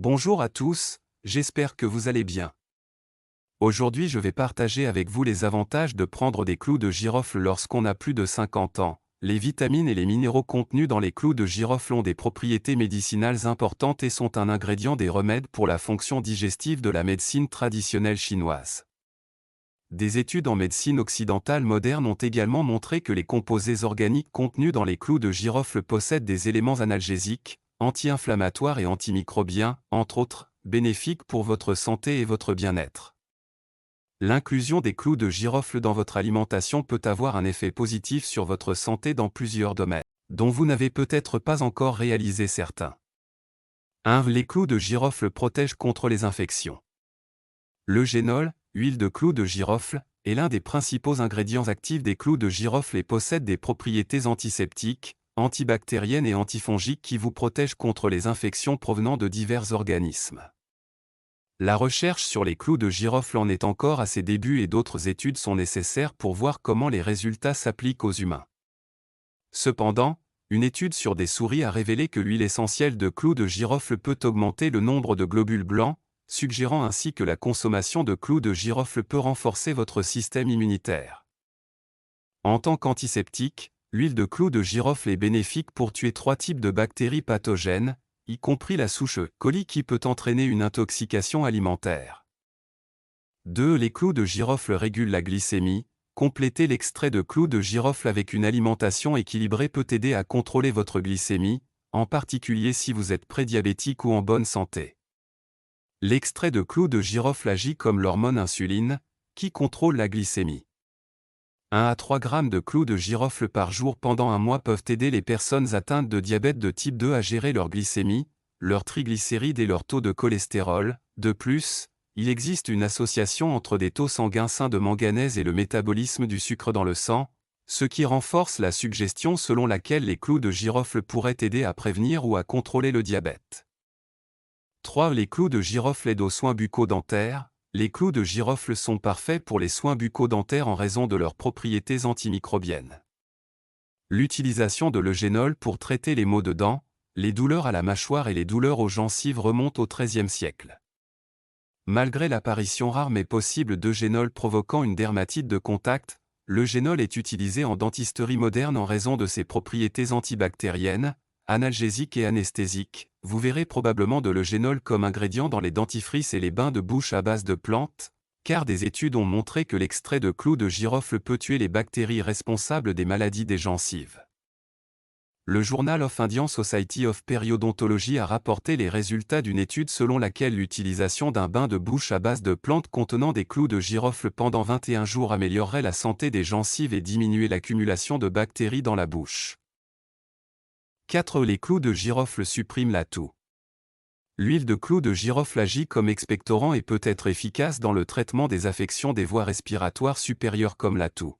Bonjour à tous, j'espère que vous allez bien. Aujourd'hui je vais partager avec vous les avantages de prendre des clous de girofle lorsqu'on a plus de 50 ans. Les vitamines et les minéraux contenus dans les clous de girofle ont des propriétés médicinales importantes et sont un ingrédient des remèdes pour la fonction digestive de la médecine traditionnelle chinoise. Des études en médecine occidentale moderne ont également montré que les composés organiques contenus dans les clous de girofle possèdent des éléments analgésiques, anti-inflammatoires et antimicrobiens, entre autres, bénéfiques pour votre santé et votre bien-être. L'inclusion des clous de girofle dans votre alimentation peut avoir un effet positif sur votre santé dans plusieurs domaines, dont vous n'avez peut-être pas encore réalisé certains. 1. Les clous de girofle protègent contre les infections. L'eugénol, huile de clous de girofle, est l'un des principaux ingrédients actifs des clous de girofle et possède des propriétés antiseptiques, antibactériennes et antifongiques qui vous protègent contre les infections provenant de divers organismes. La recherche sur les clous de girofle en est encore à ses débuts et d'autres études sont nécessaires pour voir comment les résultats s'appliquent aux humains. Cependant, une étude sur des souris a révélé que l'huile essentielle de clous de girofle peut augmenter le nombre de globules blancs, suggérant ainsi que la consommation de clous de girofle peut renforcer votre système immunitaire. En tant qu'antiseptique, l'huile de clous de girofle est bénéfique pour tuer 3 types de bactéries pathogènes, y compris la souche E. coli qui peut entraîner une intoxication alimentaire. 2. Les clous de girofle régulent la glycémie. Compléter l'extrait de clous de girofle avec une alimentation équilibrée peut aider à contrôler votre glycémie, en particulier si vous êtes prédiabétique ou en bonne santé. L'extrait de clous de girofle agit comme l'hormone insuline, qui contrôle la glycémie. 1 à 3 grammes de clous de girofle par jour pendant un mois peuvent aider les personnes atteintes de diabète de type 2 à gérer leur glycémie, leurs triglycérides et leur taux de cholestérol. De plus, il existe une association entre des taux sanguins sains de manganèse et le métabolisme du sucre dans le sang, ce qui renforce la suggestion selon laquelle les clous de girofle pourraient aider à prévenir ou à contrôler le diabète. 3. Les clous de girofle aident aux soins bucco-dentaires. Les clous de girofle sont parfaits pour les soins bucco-dentaires en raison de leurs propriétés antimicrobiennes. L'utilisation de l'eugénol pour traiter les maux de dents, les douleurs à la mâchoire et les douleurs aux gencives remontent au XIIIe siècle. Malgré l'apparition rare mais possible d'eugénol provoquant une dermatite de contact, l'eugénol est utilisé en dentisterie moderne en raison de ses propriétés antibactériennes, analgésiques et anesthésiques. Vous verrez probablement de l'eugénol comme ingrédient dans les dentifrices et les bains de bouche à base de plantes, car des études ont montré que l'extrait de clous de girofle peut tuer les bactéries responsables des maladies des gencives. Le Journal of Indian Society of Periodontology a rapporté les résultats d'une étude selon laquelle l'utilisation d'un bain de bouche à base de plantes contenant des clous de girofle pendant 21 jours améliorerait la santé des gencives et diminuait l'accumulation de bactéries dans la bouche. 4. Les clous de girofle suppriment la toux. L'huile de clous de girofle agit comme expectorant et peut être efficace dans le traitement des affections des voies respiratoires supérieures comme la toux.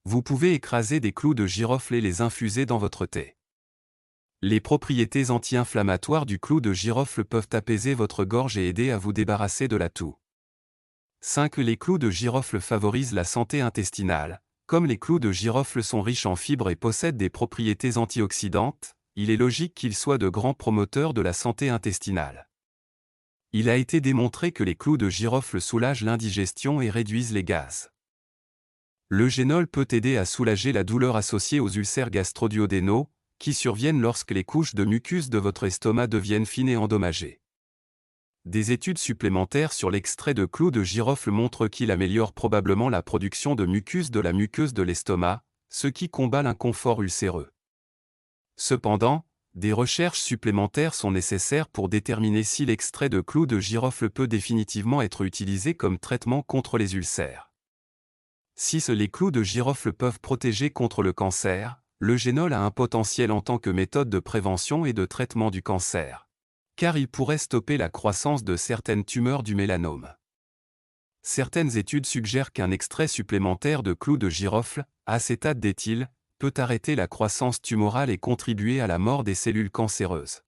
Vous pouvez écraser des clous de girofle et les infuser dans votre thé. Les propriétés anti-inflammatoires du clou de girofle peuvent apaiser votre gorge et aider à vous débarrasser de la toux. 5. Les clous de girofle favorisent la santé intestinale. Comme les clous de girofle sont riches en fibres et possèdent des propriétés antioxydantes, il est logique qu'ils soient de grands promoteurs de la santé intestinale. Il a été démontré que les clous de girofle soulagent l'indigestion et réduisent les gaz. L'eugénol peut aider à soulager la douleur associée aux ulcères gastro-duodénaux, qui surviennent lorsque les couches de mucus de votre estomac deviennent fines et endommagées. Des études supplémentaires sur l'extrait de clous de girofle montrent qu'il améliore probablement la production de mucus de la muqueuse de l'estomac, ce qui combat l'inconfort ulcéreux. Cependant, des recherches supplémentaires sont nécessaires pour déterminer si l'extrait de clous de girofle peut définitivement être utilisé comme traitement contre les ulcères. 6. Les clous de girofle peuvent protéger contre le cancer. L'eugénol a un potentiel en tant que méthode de prévention et de traitement du cancer, car il pourrait stopper la croissance de certaines tumeurs du mélanome. Certaines études suggèrent qu'un extrait supplémentaire de clous de girofle, acétate d'éthyle, peut arrêter la croissance tumorale et contribuer à la mort des cellules cancéreuses.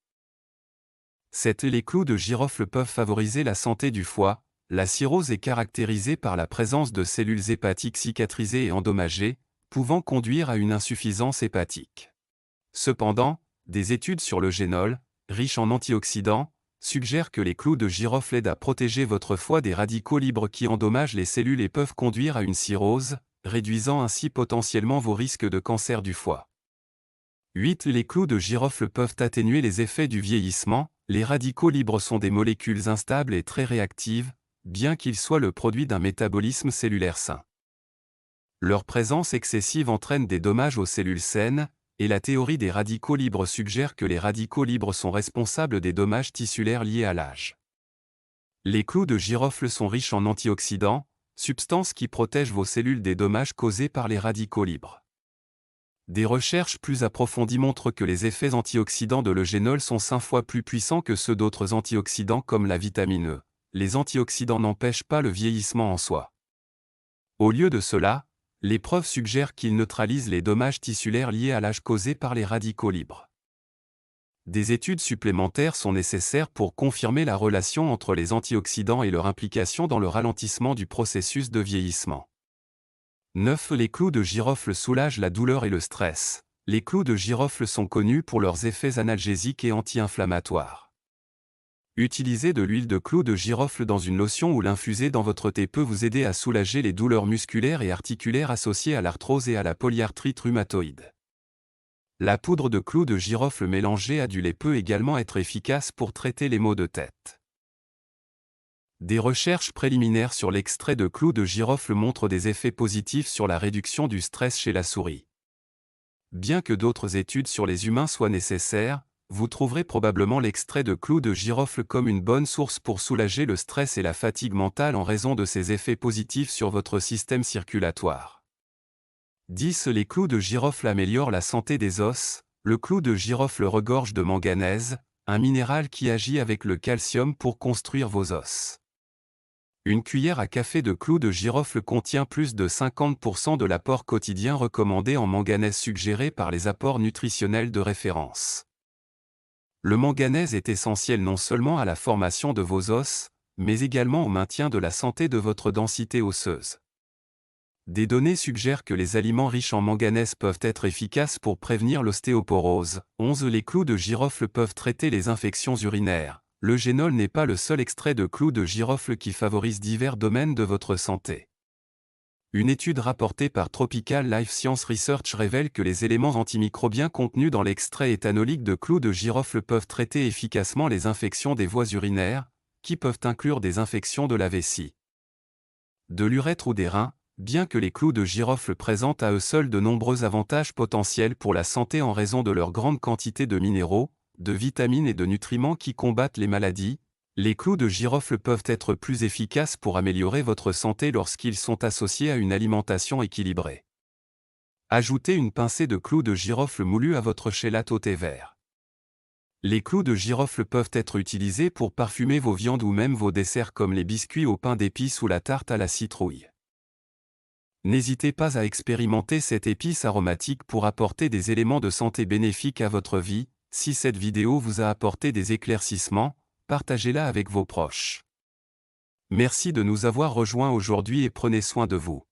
7. Les clous de girofle peuvent favoriser la santé du foie. La cirrhose est caractérisée par la présence de cellules hépatiques cicatrisées et endommagées, pouvant conduire à une insuffisance hépatique. Cependant, des études sur l'eugénol, riche en antioxydants, suggère que les clous de girofle aident à protéger votre foie des radicaux libres qui endommagent les cellules et peuvent conduire à une cirrhose, réduisant ainsi potentiellement vos risques de cancer du foie. 8. Les clous de girofle peuvent atténuer les effets du vieillissement. Les radicaux libres sont des molécules instables et très réactives, bien qu'ils soient le produit d'un métabolisme cellulaire sain. Leur présence excessive entraîne des dommages aux cellules saines, et la théorie des radicaux libres suggère que les radicaux libres sont responsables des dommages tissulaires liés à l'âge. Les clous de girofle sont riches en antioxydants, substances qui protègent vos cellules des dommages causés par les radicaux libres. Des recherches plus approfondies montrent que les effets antioxydants de l'eugénol sont 5 fois plus puissants que ceux d'autres antioxydants comme la vitamine E. Les antioxydants n'empêchent pas le vieillissement en soi. Au lieu de cela, les preuves suggèrent qu'ils neutralisent les dommages tissulaires liés à l'âge causés par les radicaux libres. Des études supplémentaires sont nécessaires pour confirmer la relation entre les antioxydants et leur implication dans le ralentissement du processus de vieillissement. 9. Les clous de girofle soulagent la douleur et le stress. Les clous de girofle sont connus pour leurs effets analgésiques et anti-inflammatoires. Utiliser de l'huile de clous de girofle dans une lotion ou l'infuser dans votre thé peut vous aider à soulager les douleurs musculaires et articulaires associées à l'arthrose et à la polyarthrite rhumatoïde. La poudre de clous de girofle mélangée à du lait peut également être efficace pour traiter les maux de tête. Des recherches préliminaires sur l'extrait de clous de girofle montrent des effets positifs sur la réduction du stress chez la souris. Bien que d'autres études sur les humains soient nécessaires, vous trouverez probablement l'extrait de clous de girofle comme une bonne source pour soulager le stress et la fatigue mentale en raison de ses effets positifs sur votre système circulatoire. 10. Les clous de girofle améliorent la santé des os. Le clou de girofle regorge de manganèse, un minéral qui agit avec le calcium pour construire vos os. Une cuillère à café de clous de girofle contient plus de 50% de l'apport quotidien recommandé en manganèse suggéré par les apports nutritionnels de référence. Le manganèse est essentiel non seulement à la formation de vos os, mais également au maintien de la santé de votre densité osseuse. Des données suggèrent que les aliments riches en manganèse peuvent être efficaces pour prévenir l'ostéoporose. 11. Les clous de girofle peuvent traiter les infections urinaires. L'eugénol n'est pas le seul extrait de clous de girofle qui favorise divers domaines de votre santé. Une étude rapportée par Tropical Life Science Research révèle que les éléments antimicrobiens contenus dans l'extrait éthanolique de clous de girofle peuvent traiter efficacement les infections des voies urinaires, qui peuvent inclure des infections de la vessie, de l'urètre ou des reins. Bien que les clous de girofle présentent à eux seuls de nombreux avantages potentiels pour la santé en raison de leur grande quantité de minéraux, de vitamines et de nutriments qui combattent les maladies, les clous de girofle peuvent être plus efficaces pour améliorer votre santé lorsqu'ils sont associés à une alimentation équilibrée. Ajoutez une pincée de clous de girofle moulus à votre chelate au thé vert. Les clous de girofle peuvent être utilisés pour parfumer vos viandes ou même vos desserts comme les biscuits au pain d'épices ou la tarte à la citrouille. N'hésitez pas à expérimenter cette épice aromatique pour apporter des éléments de santé bénéfiques à votre vie. Si cette vidéo vous a apporté des éclaircissements, partagez-la avec vos proches. Merci de nous avoir rejoints aujourd'hui et prenez soin de vous.